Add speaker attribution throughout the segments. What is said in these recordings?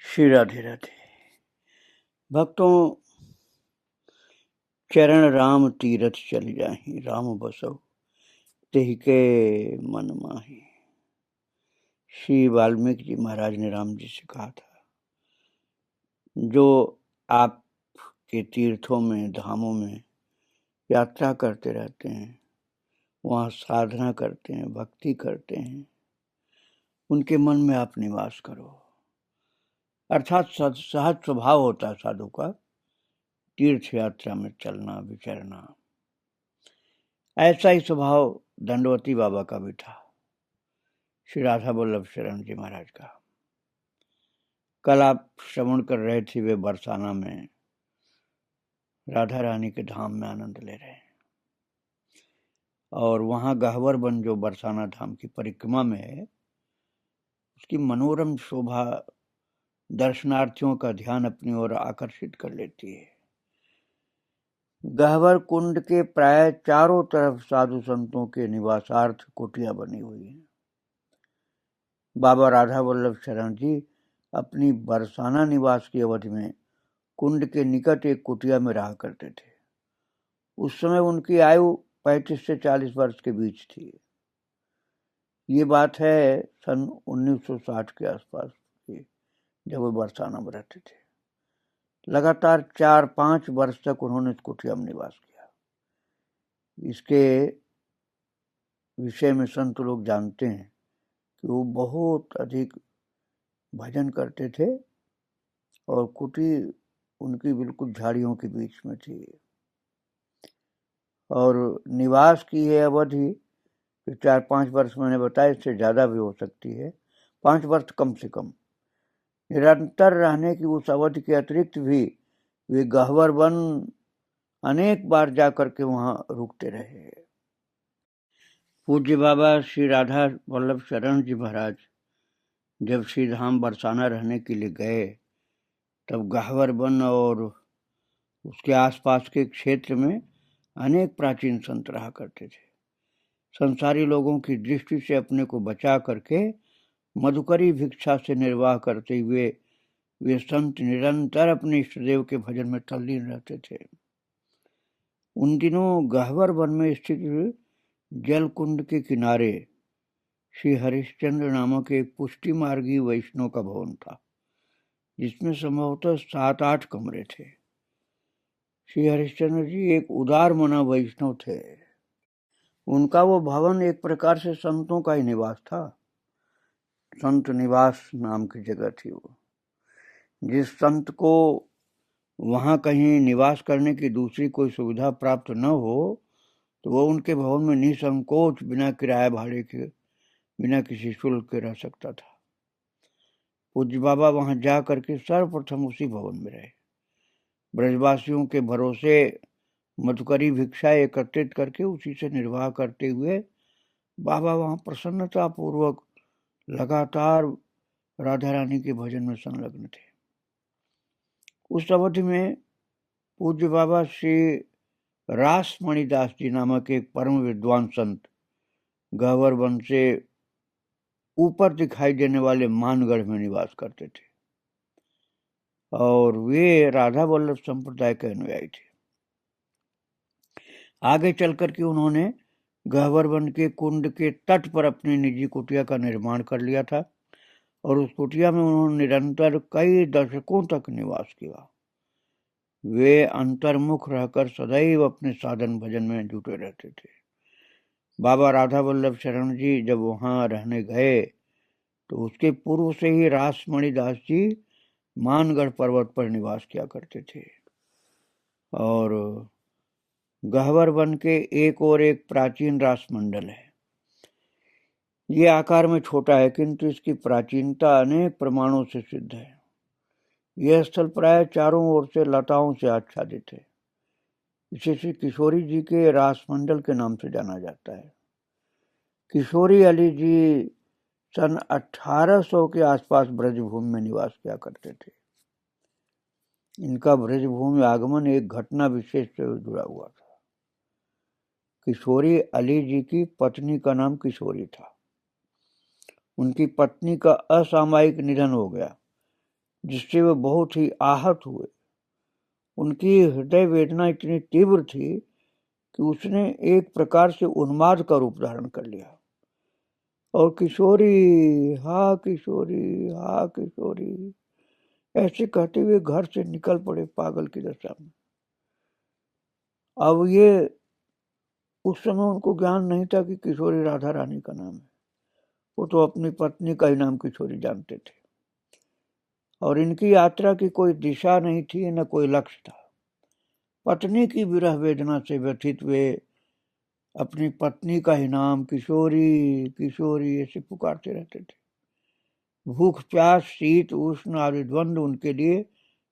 Speaker 1: श्री राधे राधे। भक्तों, चरण राम तीरथ चल जाहि, राम बसौ तेहि के मन माहि। श्री वाल्मीकि जी महाराज ने राम जी से कहा था, जो आप के तीर्थों में, धामों में यात्रा करते रहते हैं, वहाँ साधना करते हैं, भक्ति करते हैं, उनके मन में आप निवास करो। अर्थात सहज स्वभाव होता है साधु का तीर्थ यात्रा में चलना, विचरना। ऐसा ही स्वभाव दंडवती बाबा का भी था, श्री राधा वल्लभ शरण जी महाराज का। कल आप श्रवण कर रहे थे, वे बरसाना में राधा रानी के धाम में आनंद ले रहे हैं, और वहां गहवर वन जो बरसाना धाम की परिक्रमा में है, उसकी मनोरम शोभा दर्शनार्थियों का ध्यान अपनी ओर आकर्षित कर लेती है। गहवर कुंड के प्राय चारों तरफ साधु संतों के निवासार्थ कुटिया बनी हुई है। बाबा राधा वल्लभ शरण जी अपनी बरसाना निवास की अवधि में कुंड के निकट एक कुटिया में रहा करते थे। उस समय उनकी आयु 35 से 40 वर्ष के बीच थी। ये बात है सन 1960 के आसपास की, जब वो बरसाना में रहते थे। लगातार 4-5 वर्ष तक उन्होंने इस कुटिया में निवास किया। इसके विषय में संत लोग जानते हैं कि वो बहुत अधिक भजन करते थे, और कुटी उनकी बिल्कुल झाड़ियों के बीच में थी, और निवास की यह अवधि 4-5 वर्ष मैंने बताया, इससे ज़्यादा भी हो सकती है, 5 वर्ष कम से कम। निरंतर रहने की उस अवधि के अतिरिक्त भी वे गहवर वन अनेक बार जा करके वहाँ रुकते रहे। पूज्य बाबा श्री राधा वल्लभ शरण जी महाराज जब श्री धाम बरसाना रहने के लिए गए, तब गहवर वन और उसके आसपास के क्षेत्र में अनेक प्राचीन संत रहा करते थे। संसारी लोगों की दृष्टि से अपने को बचा करके मधुकरी भिक्षा से निर्वाह करते हुए वे संत निरंतर अपने इष्टदेव के भजन में तल्लीन रहते थे। उन दिनों गहवर वन में स्थित जल कुंड के किनारे श्री हरिश्चंद्र नामक एक पुष्टि मार्गी वैष्णव का भवन था, जिसमें संभवतः 7-8 कमरे थे। श्री हरिश्चंद्र जी एक उदार मना वैष्णव थे। उनका वो भवन एक प्रकार से संतों का ही निवास था। संत निवास नाम की जगह थी वो। जिस संत को वहाँ कहीं निवास करने की दूसरी कोई सुविधा प्राप्त न हो, तो वो उनके भवन में निसंकोच बिना किराया भाड़े के, बिना किसी शुल्क के रह सकता था। पूज्य बाबा वहाँ जा करके सर्वप्रथम उसी भवन में रहे। ब्रजवासियों के भरोसे मधुकरी भिक्षा एकत्रित करके उसी से निर्वाह करते हुए बाबा वहाँ प्रसन्नता पूर्वक लगातार राधा रानी के भजन में संलग्न थे। उस अवधि में पूज्य बाबा श्री रास मणिदास जी नामक एक परम विद्वान संत गहवर वन से ऊपर दिखाई देने वाले मानगढ़ में निवास करते थे, और वे राधा वल्लभ संप्रदाय के अनुयायी थे। आगे चलकर के उन्होंने गहवर वन के कुंड के तट पर अपनी निजी कुटिया का निर्माण कर लिया था, और उस कुटिया में उन्होंने निरंतर कई दशकों तक निवास किया। वे अंतर्मुख रहकर सदैव अपने साधन भजन में जुटे रहते थे। बाबा राधा वल्लभ शरण जी जब वहाँ रहने गए, तो उसके पूर्व से ही रासमणि दास जी मानगढ़ पर्वत पर निवास किया करते थे, और गहवर वन के एक और एक प्राचीन रास मंडल है। ये आकार में छोटा है, किंतु इसकी प्राचीनता अनेक प्रमाणों से सिद्ध है। यह स्थल प्राय चारों ओर से लताओं से आच्छादित है। इसे श्री किशोरी जी के रासमंडल के नाम से जाना जाता है। किशोरी अली जी सन 1800 के आसपास ब्रजभूमि में निवास किया करते थे। इनका ब्रजभूमि आगमन एक घटना विशेष से जुड़ा हुआ था। किशोरी अली जी की पत्नी का नाम किशोरी था। उनकी पत्नी का असामयिक निधन हो गया, जिससे वे बहुत ही आहत हुए। उनकी हृदय वेदना इतनी तीव्र थी कि उसने एक प्रकार से उन्माद का रूप धारण कर लिया और किशोरी हा किशोरी हा किशोरी ऐसे कहते हुए घर से निकल पड़े पागल की दशा में। अब ये उस समय उनको ज्ञान नहीं था कि किशोरी राधा रानी का नाम है। वो तो अपनी पत्नी का ही नाम किशोरी जानते थे और इनकी यात्रा की कोई दिशा नहीं थी, न कोई लक्ष्य था। पत्नी की विरह वेदना से व्यथित वे अपनी पत्नी का ही नाम किशोरी किशोरी ऐसे पुकारते रहते थे। भूख प्यास शीत उष्ण आदि द्वंद्व उनके लिए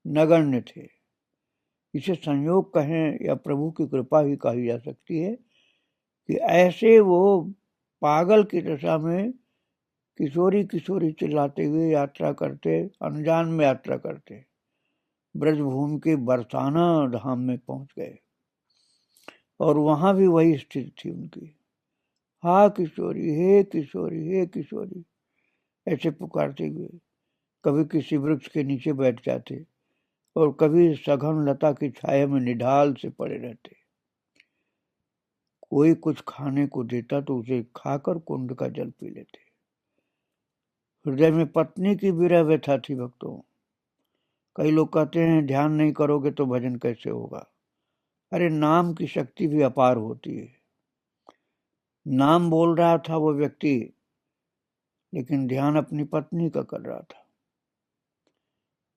Speaker 1: नगण्य थे। इसे संयोग कहें या प्रभु की कृपा ही कही जा सकती है कि ऐसे वो पागल की दशा में किशोरी किशोरी चिल्लाते हुए यात्रा करते, अनजान में यात्रा करते ब्रजभूमि के बरसाना धाम में पहुंच गए और वहां भी वही स्थिति थी उनकी। हा किशोरी हे किशोरी हे किशोरी ऐसे पुकारते हुए कभी किसी वृक्ष के नीचे बैठ जाते और कभी सघन लता की छाया में निढाल से पड़े रहते। कोई कुछ खाने को देता तो उसे खाकर कुंड का जल पी लेते। हृदय में पत्नी की विरह व्यथा थी भक्तों। कई लोग कहते हैं ध्यान नहीं करोगे तो भजन कैसे होगा। अरे नाम की शक्ति भी अपार होती है। नाम बोल रहा था वो व्यक्ति, लेकिन ध्यान अपनी पत्नी का कर रहा था।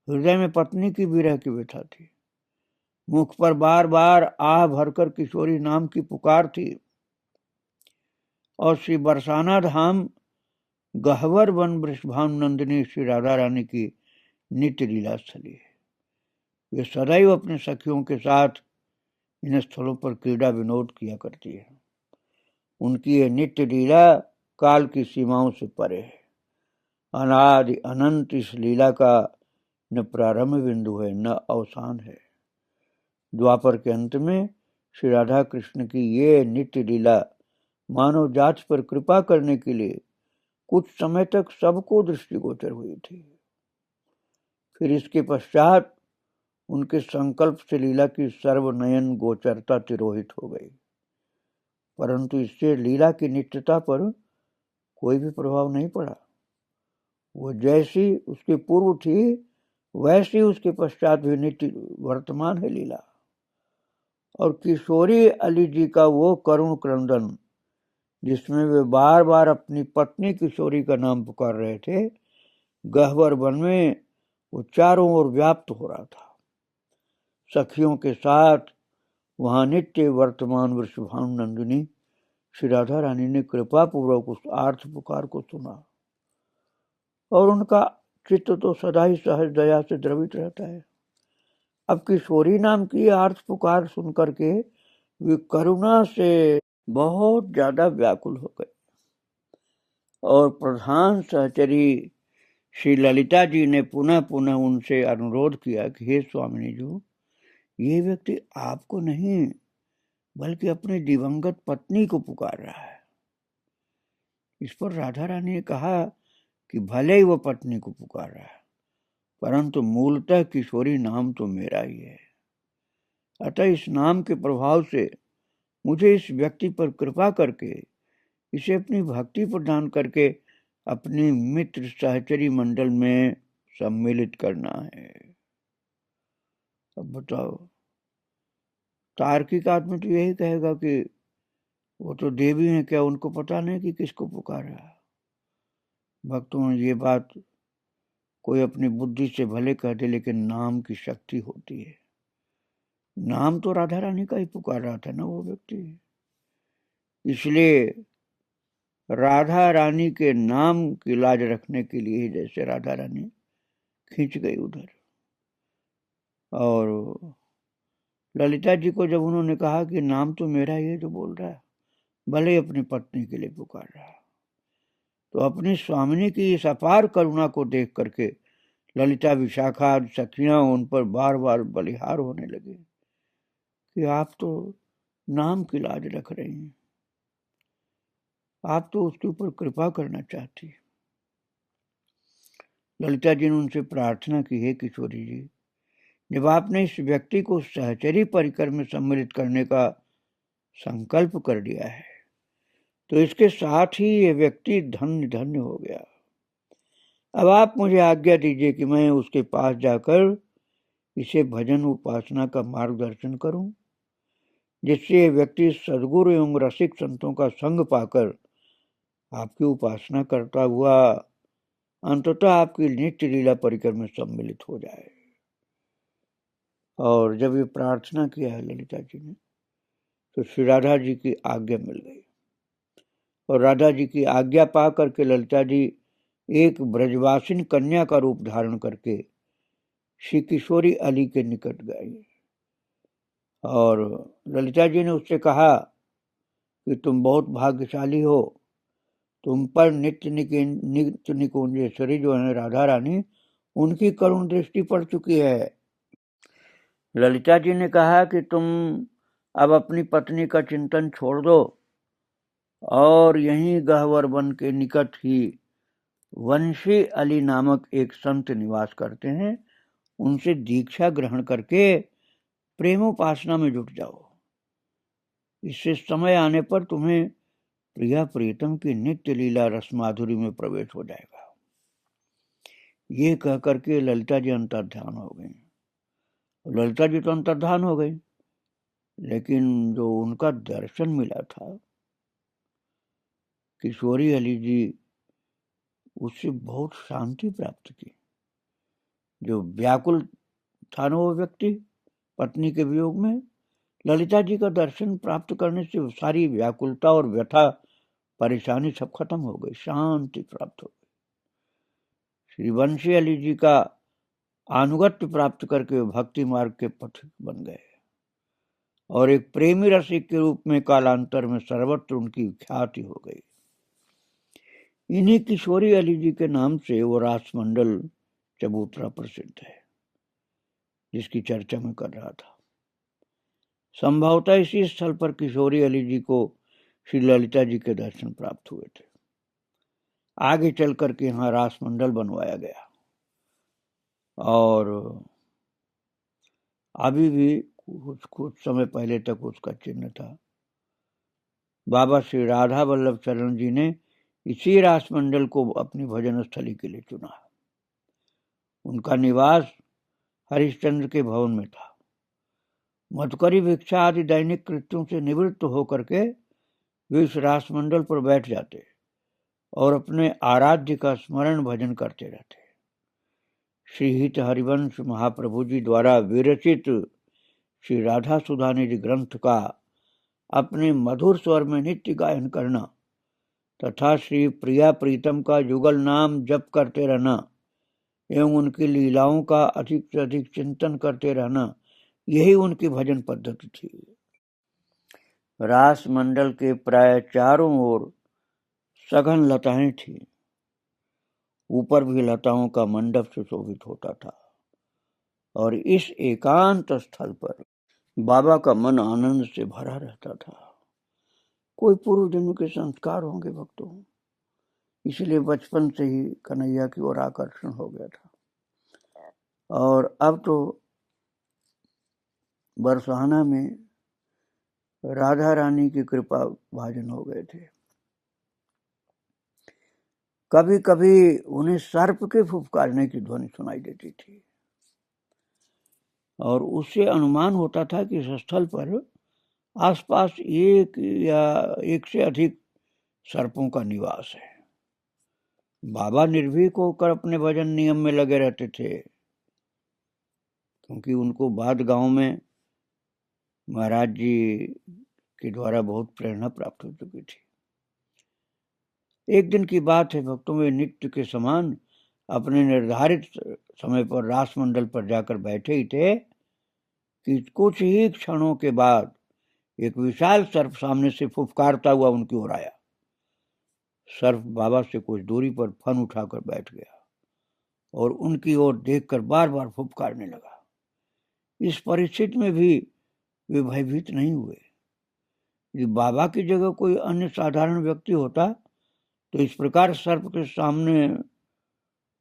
Speaker 1: हृदय में पत्नी की विरह की व्यथा थी। मुख पर बार बार आह भरकर किशोरी नाम की पुकार थी और श्री बरसाना धाम गहवर वन वृषभानु नंदिनी श्री राधा रानी की नित्य लीला स्थली है। वे सदैव अपने सखियों के साथ इन स्थलों पर क्रीड़ा विनोद किया करती है। उनकी यह नित्य लीला काल की सीमाओं से परे है। अनादि अनंत इस लीला का न प्रारंभ बिंदु है न अवसान है। द्वापर के अंत में श्री राधा कृष्ण की ये नित्य लीला मानव जाति पर कृपा करने के लिए कुछ समय तक सबको दृष्टिगोचर हुई थी। फिर इसके पश्चात उनके संकल्प से लीला की सर्वनयन गोचरता तिरोहित हो गई, परंतु इससे लीला की नित्यता पर कोई भी प्रभाव नहीं पड़ा। वो जैसी उसके पूर्व थी वैसी उसके पश्चात भी नित्य वर्तमान है लीला। और किशोरी अली जी का वो करुण क्रंदन जिसमें वे बार बार अपनी पत्नी किशोरी का नाम पुकार रहे थे, गहवर वन में वो चारों ओर व्याप्त हो रहा था। सखियों के साथ वहां नित्य वर्तमान वृषभानु नंदिनी श्री राधा रानी ने कृपा पूर्वक उस आर्थ पुकार को सुना और उनका चित्त तो सदा ही सहज दया से द्रवित रहता है। अब किशोरी नाम की आर्थ पुकार सुन करके वे करुणा से बहुत ज्यादा व्याकुल हो गए और प्रधान सहचरी श्री ललिता जी ने पुनः पुनः उनसे अनुरोध किया कि हे स्वामिनी जी, ये व्यक्ति आपको नहीं बल्कि अपनी दिवंगत पत्नी को पुकार रहा है। इस पर राधा रानी ने कहा कि भले ही वो पत्नी को पुकार रहा है, परंतु मूलतः किशोरी नाम तो मेरा ही है। अतः इस नाम के प्रभाव से मुझे इस व्यक्ति पर कृपा करके इसे अपनी भक्ति प्रदान करके अपनी मित्र सहचरी मंडल में सम्मिलित करना है। अब बताओ, तार्किक आदमी तो यही कहेगा कि वो तो देवी है, क्या उनको पता नहीं कि किसको पुकारा। भक्तों, ये बात कोई अपनी बुद्धि से भले कह दे, लेकिन नाम की शक्ति होती है। नाम तो राधा रानी का ही पुकार रहा था ना वो व्यक्ति, इसलिए राधा रानी के नाम की लाज रखने के लिए जैसे राधा रानी खींच गई उधर। और ललिता जी को जब उन्होंने कहा कि नाम तो मेरा ही है जो बोल रहा है, भले ही अपनी पत्नी के लिए पुकार रहा है, तो अपनी स्वामिनी की इस अपार करुणा को देख करके ललिता विशाखा सखियां उन पर बार बार बलिहार होने लगे कि आप तो नाम की लाज रख रही हैं, आप तो उसके ऊपर कृपा करना चाहती। ललिता जी ने उनसे प्रार्थना की, है किशोरी जी, जब आपने इस व्यक्ति को सहचरी परिकर में सम्मिलित करने का संकल्प कर लिया है तो इसके साथ ही ये व्यक्ति धन्य धन्य हो गया। अब आप मुझे आज्ञा दीजिए कि मैं उसके पास जाकर इसे भजन उपासना का मार्गदर्शन करूं, जिससे ये व्यक्ति सद्गुरु एवं रसिक संतों का संग पाकर आपकी उपासना करता हुआ अंततः आपकी नित्य लीला परिकर में सम्मिलित हो जाए। और जब ये प्रार्थना किया है ललिता जी ने तो श्री राधा जी की आज्ञा मिल गई और राधा जी की आज्ञा पा करके ललिता जी एक ब्रजवासिन कन्या का रूप धारण करके श्री किशोरी अली के निकट गई और ललिता जी ने उससे कहा कि तुम बहुत भाग्यशाली हो, तुम पर नित्य निकुंजेश्वरी जो है राधा रानी, उनकी करुण दृष्टि पड़ चुकी है। ललिता जी ने कहा कि तुम अब अपनी पत्नी का चिंतन छोड़ दो और यहीं गहवर वन के निकट ही वंशी अली नामक एक संत निवास करते हैं, उनसे दीक्षा ग्रहण करके प्रेमोपासना में जुट जाओ। इससे समय आने पर तुम्हें प्रिया प्रीतम की नित्य लीला रस माधुरी में प्रवेश हो जाएगा। ये कह करके ललिता जी अंतर्ध्यान हो गई। ललिता जी तो अंतर्ध्यान हो गई, लेकिन जो उनका दर्शन मिला था किशोरी अली जी, उससे बहुत शांति प्राप्त की। जो व्याकुल था ना वो व्यक्ति पत्नी के वियोग में, ललिता जी का दर्शन प्राप्त करने से सारी व्याकुलता और व्यथा परेशानी सब खत्म हो गई, शांति प्राप्त हो गई। श्री वंशी अली जी का अनुगत्य प्राप्त करके भक्ति मार्ग के पथिक बन गए और एक प्रेमी रसिक के रूप में कालांतर में सर्वत्र उनकी ख्याति हो गई। इन्हीं किशोरी अली जी के नाम से वो रासमंडल चबूतरा प्रसिद्ध है जिसकी चर्चा मैं कर रहा था। संभवतः इसी स्थल पर किशोरी अली जी को श्री ललिता जी के दर्शन प्राप्त हुए थे। आगे चल करके यहाँ रासमंडल बनवाया गया और अभी भी कुछ समय पहले तक उसका चिन्ह था। बाबा श्री राधा वल्लभ चरण जी ने इसी रासमंडल को अपनी भजन स्थली के लिए चुना। उनका निवास हरिश्चंद्र के भवन में था। मधुकरी भिक्षा आदि दैनिक कृत्यों से निवृत्त होकर के वे इस रासमंडल पर बैठ जाते और अपने आराध्य का स्मरण भजन करते रहते। श्री हित हरिवंश महाप्रभु जी द्वारा विरचित श्री राधा सुधा निधि ग्रंथ का अपने मधुर स्वर में नित्य गायन करना तथा श्री प्रिया प्रीतम का युगल नाम जप करते रहना एवं उनकी लीलाओं का अधिक से अधिक चिंतन करते रहना, यही उनकी भजन पद्धति थी। रास मंडल के प्राय चारों ओर सघन लताएं थी। ऊपर भी लताओं का मंडप सुशोभित होता था और इस एकांत स्थल पर बाबा का मन आनंद से भरा रहता था। कोई पूर्व जन्म के संस्कार होंगे भक्तों, इसलिए बचपन से ही कन्हैया की ओर आकर्षण हो गया था और अब तो बरसाना में राधा रानी की कृपा भाजन हो गए थे। कभी कभी उन्हें सर्प के फुफकारने की ध्वनि सुनाई देती थी और उससे अनुमान होता था कि इस स्थल पर आसपास एक या एक से अधिक सर्पों का निवास है। बाबा निर्भीक होकर अपने भजन नियम में लगे रहते थे क्योंकि उनको बाद गांव में महाराज जी के द्वारा बहुत प्रेरणा प्राप्त हो चुकी थी। एक दिन की बात है भक्तों, वे नित्य के समान अपने निर्धारित समय पर रासमंडल पर जाकर बैठे ही थे कि कुछ ही क्षणों के बाद एक विशाल सर्प सामने से फुफकारता हुआ उनकी ओर आया। सर्प बाबा से कुछ दूरी पर फन उठाकर बैठ गया और उनकी ओर देखकर बार बार फुफकारने लगा। इस परिस्थिति में भी वे भयभीत नहीं हुए। यदि बाबा की जगह कोई अन्य साधारण व्यक्ति होता तो इस प्रकार सर्प के सामने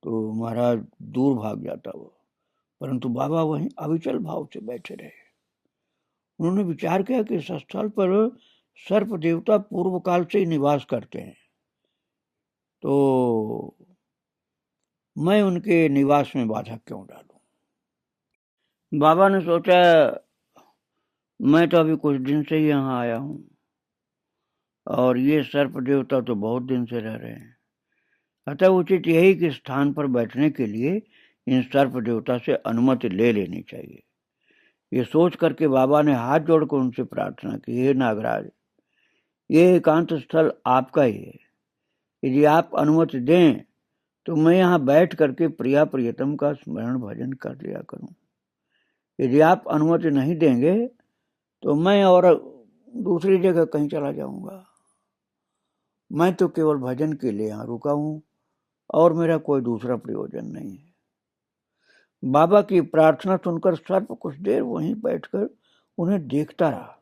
Speaker 1: तो महाराज दूर भाग जाता वो, परंतु बाबा वहीं अविचल भाव से बैठे रहे। उन्होंने विचार किया कि इस स्थल पर सर्प देवता पूर्व काल से ही निवास करते हैं, तो मैं उनके निवास में बाधा क्यों डालूं। बाबा ने सोचा मैं तो अभी कुछ दिन से ही यहाँ आया हूँ और ये सर्प देवता तो बहुत दिन से रह रहे हैं, अतः उचित यही कि स्थान पर बैठने के लिए इन सर्प देवता से अनुमति ले लेनी चाहिए। ये सोच करके बाबा ने हाथ जोड़कर उनसे प्रार्थना की, हे नागराज, ये एकांत स्थल आपका ही है, यदि आप अनुमति दें तो मैं यहाँ बैठ करके प्रिया प्रियतम का स्मरण भजन कर लिया करूं। यदि आप अनुमति नहीं देंगे तो मैं और दूसरी जगह कहीं चला जाऊंगा। मैं तो केवल भजन के लिए यहाँ रुका हूं और मेरा कोई दूसरा प्रयोजन नहीं है। बाबा की प्रार्थना सुनकर सर्प कुछ देर वहीं बैठकर उन्हें देखता रहा।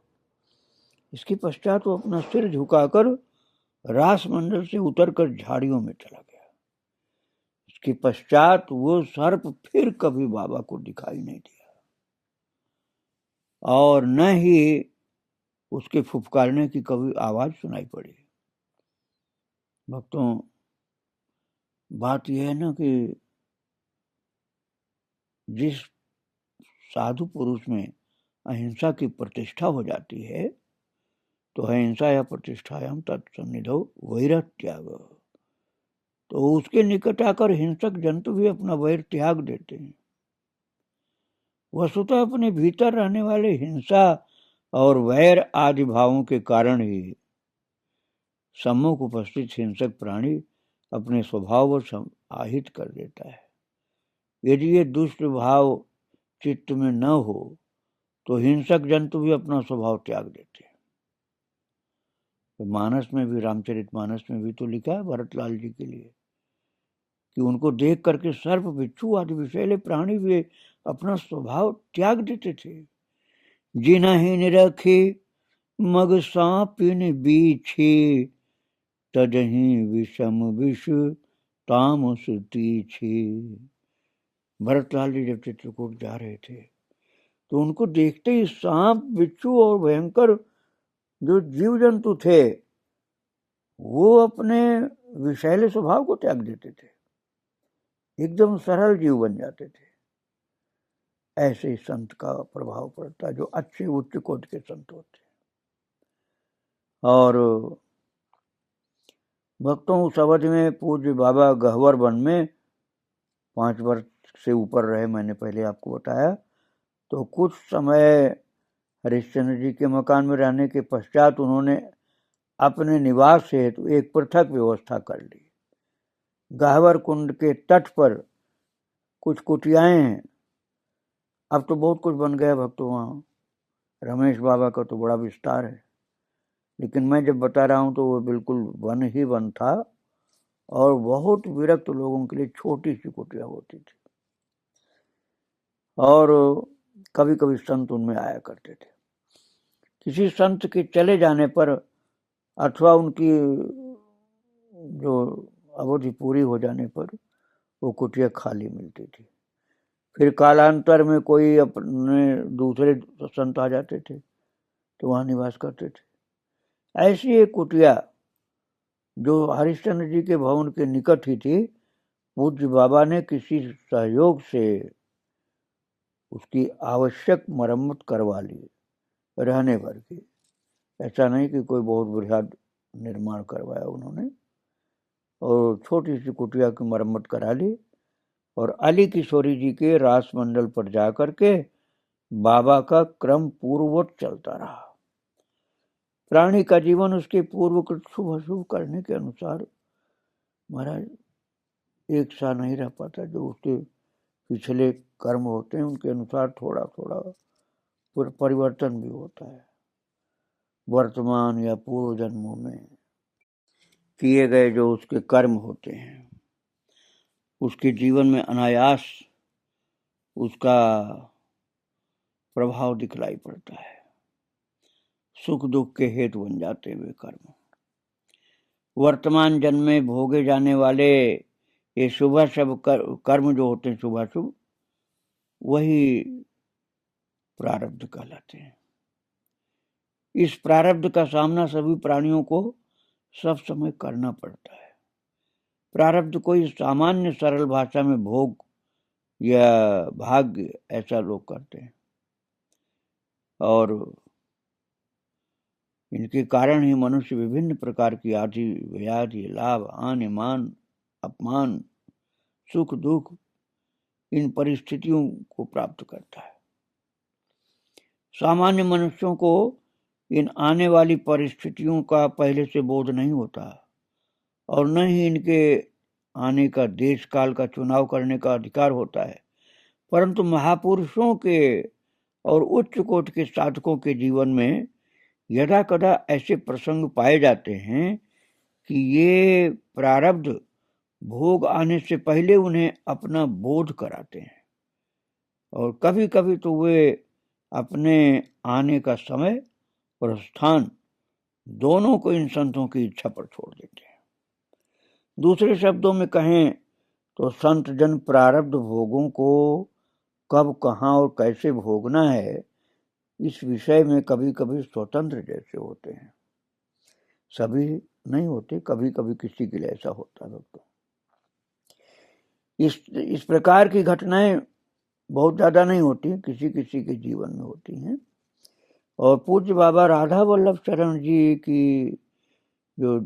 Speaker 1: इसके पश्चात वो अपना सिर झुकाकर रास मंडल से उतरकर झाड़ियों में चला गया। इसके पश्चात वो सर्प फिर कभी बाबा को दिखाई नहीं दिया और न ही उसके फुफकारने की कभी आवाज सुनाई पड़ी। भक्तों, बात यह है ना कि जिस साधु पुरुष में अहिंसा की प्रतिष्ठा हो जाती है तो अहिंसा या प्रतिष्ठायाम तत्सन्निधौ वैरत्याग, तो उसके निकट आकर हिंसक जंतु भी अपना वैर त्याग देते हैं। वस्तुतः अपने भीतर रहने वाले हिंसा और वैर आदि भावों के कारण ही सम्मुख उपस्थित हिंसक प्राणी अपने स्वभाव को आहित कर देता है। यदि ये दुष्ट भाव चित्त में न हो तो हिंसक जंतु भी अपना स्वभाव त्याग देते हैं। तो मानस में भी, रामचरितमानस में भी तो लिखा है भरतलाल जी के लिए कि उनको देख करके सर्प, बिच्छू आदि विषैले प्राणी भी अपना स्वभाव त्याग देते थे। जिनहि निरखी मग सांपिन बीछी, तजहि विषम विष तामस तीछी। भरतलाल जी जब चित्रकूट जा रहे थे तो उनको देखते ही सांप, बिच्छू और भयंकर जो जीव जंतु थे वो अपने विषैले स्वभाव को त्याग देते थे, एकदम सरल जीव बन जाते थे। ऐसे ही संत का प्रभाव पड़ता है, जो अच्छे उच्च कोट के संत होते हैं। और भक्तों, उस अवधि में पूज्य बाबा गहवर वन में 5 वर्ष से ऊपर रहे, मैंने पहले आपको बताया। तो कुछ समय हरिश्चंद्र जी के मकान में रहने के पश्चात उन्होंने अपने निवास हेतु एक पृथक व्यवस्था कर ली। गहवर कुंड के तट पर कुछ कुटियाएं हैं, अब तो बहुत कुछ बन गया भक्तों वहाँ। रमेश बाबा का तो बड़ा विस्तार है, लेकिन मैं जब बता रहा हूँ तो वो बिल्कुल वन ही वन था और बहुत विरक्त लोगों के लिए छोटी सी कुटिया होती थी और कभी कभी संत उनमें आया करते थे। किसी संत के चले जाने पर अथवा उनकी जो अवधि पूरी हो जाने पर वो कुटिया खाली मिलती थी। फिर कालांतर में कोई अपने दूसरे संत आ जाते थे तो वहाँ निवास करते थे। ऐसी एक कुटिया जो हरिश्चंद्र जी के भवन के निकट ही थी, पूज्य बाबा ने किसी सहयोग से उसकी आवश्यक मरम्मत करवा ली रहने भर की। ऐसा नहीं कि कोई बहुत बृहद निर्माण करवाया उन्होंने, और छोटी सी कुटिया की मरम्मत करा ली और अली किशोरी जी के रास मंडल पर जाकर के बाबा का क्रम पूर्ववत चलता रहा। प्राणी का जीवन उसके पूर्वकृत शुभ अशुभ करने के अनुसार महाराज एक सा नहीं रह पाता। जो उसके पिछले कर्म होते हैं उनके अनुसार थोड़ा थोड़ा परिवर्तन भी होता है। वर्तमान या पूर्व जन्मों में किए गए जो उसके कर्म होते हैं उसके जीवन में अनायास उसका प्रभाव दिखलाई पड़ता है। सुख दुख के हेतु बन जाते हुए कर्म वर्तमान जन्म में भोगे जाने वाले ये शुभाशुभ कर्म जो होते हैं, शुभाशुभ, वही प्रारब्ध कहलाते हैं। इस प्रारब्ध का सामना सभी प्राणियों को सब समय करना पड़ता है। प्रारब्ध कोई सामान्य सरल भाषा में भोग या भाग्य ऐसा लोग करते हैं, और इनके कारण ही मनुष्य विभिन्न प्रकार की आदि व्याधि, लाभ, हानि, मान, अपमान, सुख, दुख, इन परिस्थितियों को प्राप्त करता है। सामान्य मनुष्यों को इन आने वाली परिस्थितियों का पहले से बोध नहीं होता, और न ही इनके आने का देश काल का चुनाव करने का अधिकार होता है। परंतु महापुरुषों के और उच्च कोटि के साधकों के जीवन में यदा कदा ऐसे प्रसंग पाए जाते हैं कि ये प्रारब्ध भोग आने से पहले उन्हें अपना बोध कराते हैं, और कभी कभी तो वे अपने आने का समय और स्थान दोनों को इन संतों की इच्छा पर छोड़ देते हैं। दूसरे शब्दों में कहें तो संत जन प्रारब्ध भोगों को कब, कहाँ और कैसे भोगना है, इस विषय में कभी कभी स्वतंत्र जैसे होते हैं। सभी नहीं होते, कभी कभी किसी के लिए ऐसा होता है। दोस्तों, इस प्रकार की घटनाएं बहुत ज्यादा नहीं होती, किसी किसी के जीवन में होती हैं। और पूज्य बाबा राधा वल्लभ शरण जी की जो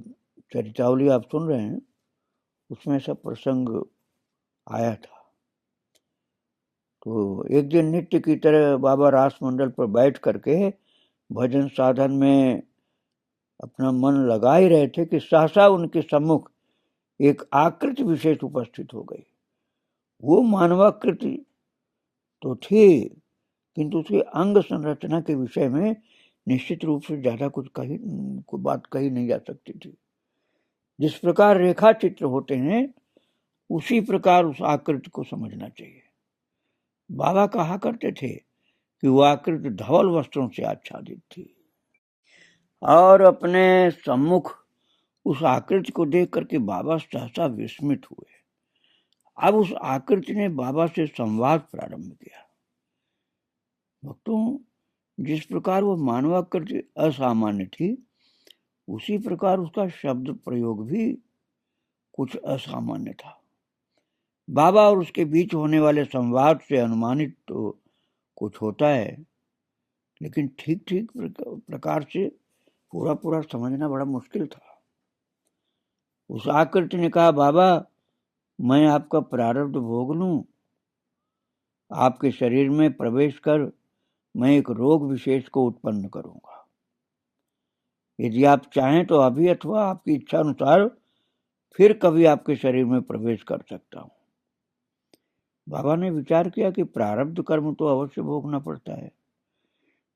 Speaker 1: चरितावली आप सुन रहे हैं, उसमें सब प्रसंग आया था। तो एक दिन नित्य की तरह बाबा रास मंडल पर बैठ करके भजन साधन में अपना मन लगा ही रहे थे कि सहसा उनके सम्मुख एक आकृति विशेष उपस्थित हो गई। वो मानवाकृति तो थी, किंतु उसके अंग संरचना के विषय में निश्चित रूप से ज्यादा कोई बात कही नहीं जा सकती थी। जिस प्रकार रेखा चित्र होते हैं, उसी प्रकार उस आकृति को समझना चाहिए। बाबा कहा करते थे कि वह आकृति धवल वस्त्रों से आच्छादित थी, और अपने सम्मुख उस आकृति को देख करके बाबा सहसा विस्मित हुए। अब उस आकृति ने बाबा से संवाद प्रारंभ किया। भक्तों, जिस प्रकार वो मानवाकृति असामान्य थी, उसी प्रकार उसका शब्द प्रयोग भी कुछ असामान्य था। बाबा और उसके बीच होने वाले संवाद से अनुमानित तो कुछ होता है, लेकिन ठीक ठीक प्रकार से पूरा समझना बड़ा मुश्किल था। उस आकृति ने कहा, बाबा, मैं आपका प्रारब्ध भोग लूं, आपके शरीर में प्रवेश कर मैं एक रोग विशेष को उत्पन्न करूंगा। यदि आप चाहें तो अभी अथवा आपकी इच्छा अनुसार फिर कभी आपके शरीर में प्रवेश कर सकता हूं। बाबा ने विचार किया कि प्रारब्ध कर्म तो अवश्य भोगना पड़ता है।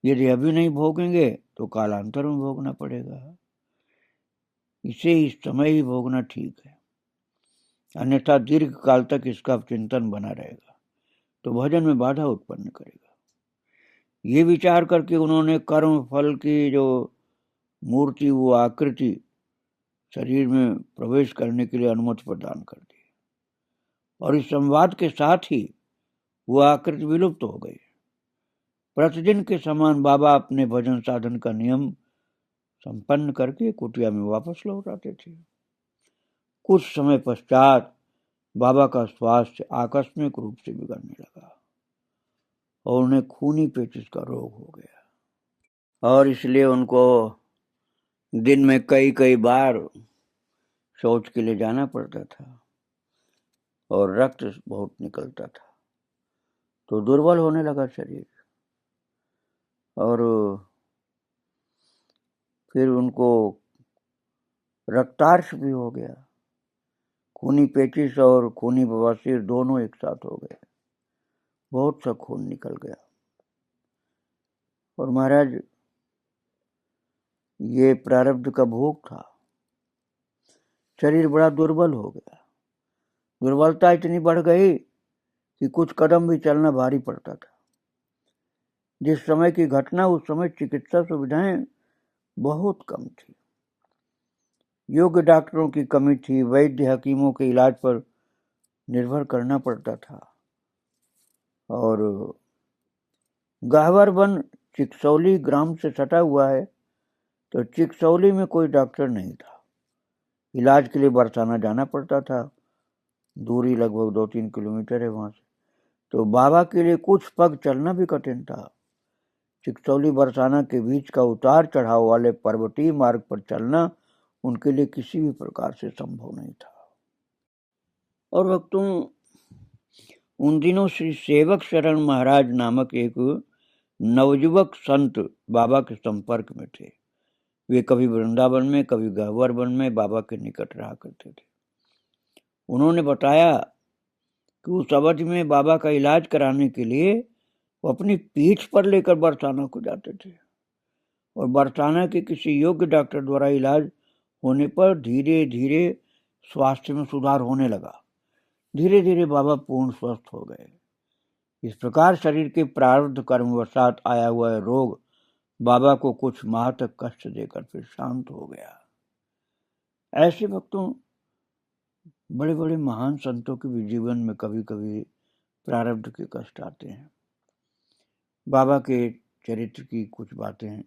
Speaker 1: यदि अभी नहीं भोगेंगे तो कालांतर में भोगना पड़ेगा। इसे इस समय ही भोगना ठीक है, अन्यथा दीर्घ काल तक इसका चिंतन बना रहेगा तो भजन में बाधा उत्पन्न करेगा। ये विचार करके उन्होंने कर्म फल की जो मूर्ति, वो आकृति शरीर में प्रवेश करने के लिए अनुमति प्रदान कर दी, और इस संवाद के साथ ही वो आकृति विलुप्त हो गई। प्रतिदिन के समान बाबा अपने भजन साधन का नियम संपन्न करके कुटिया में वापस लौट आते थे। कुछ समय पश्चात बाबा का स्वास्थ्य आकस्मिक रूप से बिगड़ने लगा और उन्हें खूनी पेचिश का रोग हो गया, और इसलिए उनको दिन में कई बार शौच के लिए जाना पड़ता था और रक्त बहुत निकलता था। तो दुर्बल होने लगा शरीर, और फिर उनको रक्तार्श भी हो गया। खूनी पेचिश और खूनी बवासीर दोनों एक साथ हो गए, बहुत सा खून निकल गया। और महाराज, ये प्रारब्ध का भोग था। शरीर बड़ा दुर्बल हो गया। दुर्बलता इतनी बढ़ गई कि कुछ कदम भी चलना भारी पड़ता था। जिस समय की घटना, उस समय चिकित्सा सुविधाएं बहुत कम थी। योग्य डॉक्टरों की कमी थी। वैद्य हकीमों के इलाज पर निर्भर करना पड़ता था। और गहवर वन चिकसौली ग्राम से सटा हुआ है, तो चिकसौली में कोई डॉक्टर नहीं था। इलाज के लिए बरसाना जाना पड़ता था, दूरी लगभग 2-3 किलोमीटर है वहां से। तो बाबा के लिए कुछ पग चलना भी कठिन था। चिकसौली बरसाना के बीच का उतार चढ़ाव वाले पर्वतीय मार्ग पर चलना उनके लिए किसी भी प्रकार से संभव नहीं था। और भक्तों, उन दिनों श्री सेवक शरण महाराज नामक एक नवयुवक संत बाबा के संपर्क में थे। वे कभी वृंदावन में, कभी गहवर वन में बाबा के निकट रहा करते थे। उन्होंने बताया कि उस अवधि में बाबा का इलाज कराने के लिए वो अपनी पीठ पर लेकर बरसाना को जाते थे, और बरसाना के किसी योग्य डॉक्टर द्वारा इलाज होने पर धीरे धीरे स्वास्थ्य में सुधार होने लगा। धीरे धीरे बाबा पूर्ण स्वस्थ हो गए। इस प्रकार शरीर के प्रारब्ध कर्मवशात आया हुआ रोग बाबा को कुछ माह तक कष्ट देकर फिर शांत हो गया। ऐसे भक्तों, बड़े बड़े महान संतों के भी जीवन में कभी कभी प्रारब्ध के कष्ट आते हैं। बाबा के चरित्र की कुछ बातें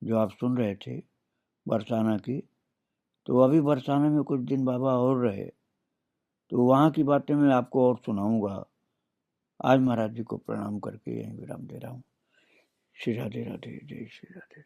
Speaker 1: जो आप सुन रहे थे बरसाना की, तो अभी बरसाना में कुछ दिन बाबा और रहे, तो वहाँ की बातें मैं आपको और सुनाऊंगा। आज महाराज जी को प्रणाम करके यहीं विराम दे रहा हूँ। श्री राधे राधे, जय श्री राधे।